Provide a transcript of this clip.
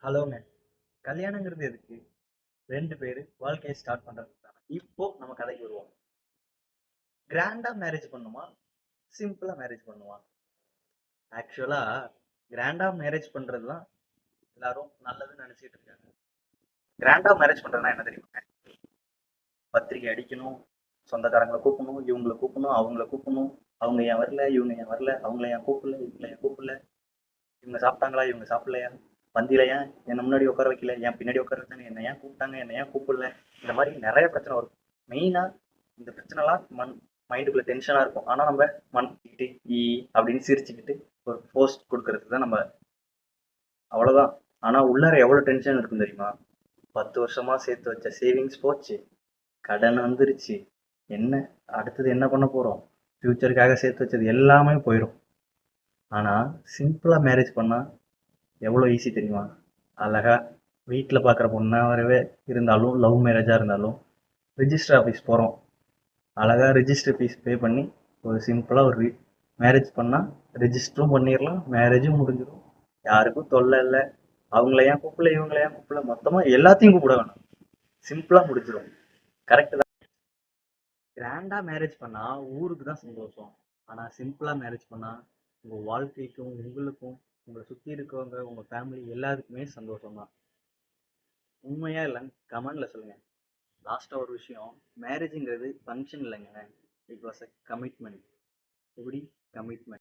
ஹலோங்க. கல்யாணங்கிறது எதுக்கு? 2 பேரு வாழ்க்கைய ஸ்டார்ட் பண்றதுக்கு தான. இப்போ நம்ம கதைக்கு வருவோம். கிராண்டா மேரேஜ் பண்ணணுமா? சிம்பிளா மேரேஜ் பண்ணணுமா? ஆக்சுவலா கிராண்டா மேரேஜ் பண்றது தான் எல்லாரும் நல்லதுன்னு நெனச்சிட்டு இருக்காங்க. கிராண்டா மேரேஜ் பண்றதுன்னா என்ன தெரியுமாங்க? பத்திரிக்கை அடிக்கணும், சொந்தக்காரங்கள கூப்பிடணும், இவங்கள கூப்பிடணும், அவங்கள கூப்பிடணும். அவங்க ஏன் வரல, இவங்க ஏன் வரல, அவங்கள ஏன் கூப்பிடல, இவங்கள ஏன் கூப்பிடல, இவங்க சாப்பிட்டாங்களா, இவங்க சாப்பிடலையா, பந்தியில ஏன் என்ன முன்னாடி உட்கார வைக்கல, ஏன் பின்னாடி உட்கார வச்சாங்க, என்ன ஏன் கூப்பிட்டாங்க, என்ன ஏன் கூப்பிடல, இந்த மாதிரி நிறைய பிரச்சனை வரும். மெயினா இந்த பிரச்சனைலாம் மைண்டுக்குள்ள டென்ஷனா இருக்கும். ஆனா நம்ம மனசுக்கிட்டு ஈ அப்படின்னு சிரிச்சுக்கிட்டு ஒரு போஸ்ட் கொடுக்கறது தான் நம்ம, அவ்வளவுதான். ஆனா உள்ளார எவ்வளவு டென்ஷன் இருக்கும் தெரியுமா? 10 வருஷமா சேர்த்து வச்ச சேவிங்ஸ் போச்சு, கடன் வந்துருச்சு, என்ன அடுத்தது என்ன பண்ண போறோம், ஃபியூச்சருக்காக சேர்த்து வச்சது எல்லாமே போயிடும். ஆனா சிம்பிளா மேரேஜ் பண்ணா எவ்வளோ ஈஸி தெரியுமா? அழகா வீட்டில் பார்க்குற பொண்ணாகவே இருந்தாலும், லவ் மேரேஜாக இருந்தாலும், ரிஜிஸ்டர் ஆஃபீஸ் போகிறோம். அழகா ரிஜிஸ்டர் ஃபீஸ் பே பண்ணி ஒரு சிம்பிளாக ஒரு மேரேஜ் பண்ணால் ரிஜிஸ்டரும் பண்ணிடலாம், மேரேஜும் முடிஞ்சிடும். யாருக்கும் தொல்லை இல்லை. அவங்கள ஏன் கூப்பிடல, இவங்கள ஏன் கூப்பிடல, மொத்தமாக எல்லாத்தையும் கூப்பிட வேணாம். சிம்பிளாக முடிஞ்சிடும். கரெக்டு தான். கிராண்டாக மேரேஜ் பண்ணால் ஊருக்கு தான் சந்தோஷம். ஆனால் சிம்பிளாக மேரேஜ் பண்ணால் உங்கள் வாழ்க்கைக்கும் உங்களுக்கும் உங்களை சுற்றி இருக்கவங்க உங்கள் ஃபேமிலி எல்லாருக்குமே சந்தோஷம் தான். உண்மையா இல்லைன்னு கமெண்ட்ல சொல்லுங்க. லாஸ்டா ஒரு விஷயம், மேரேஜ்ங்கிறது ஃபங்க்ஷன் இல்லைங்க, இட் வாஸ் அ கமிட்மெண்ட். எப்படி? கமிட்மெண்ட்.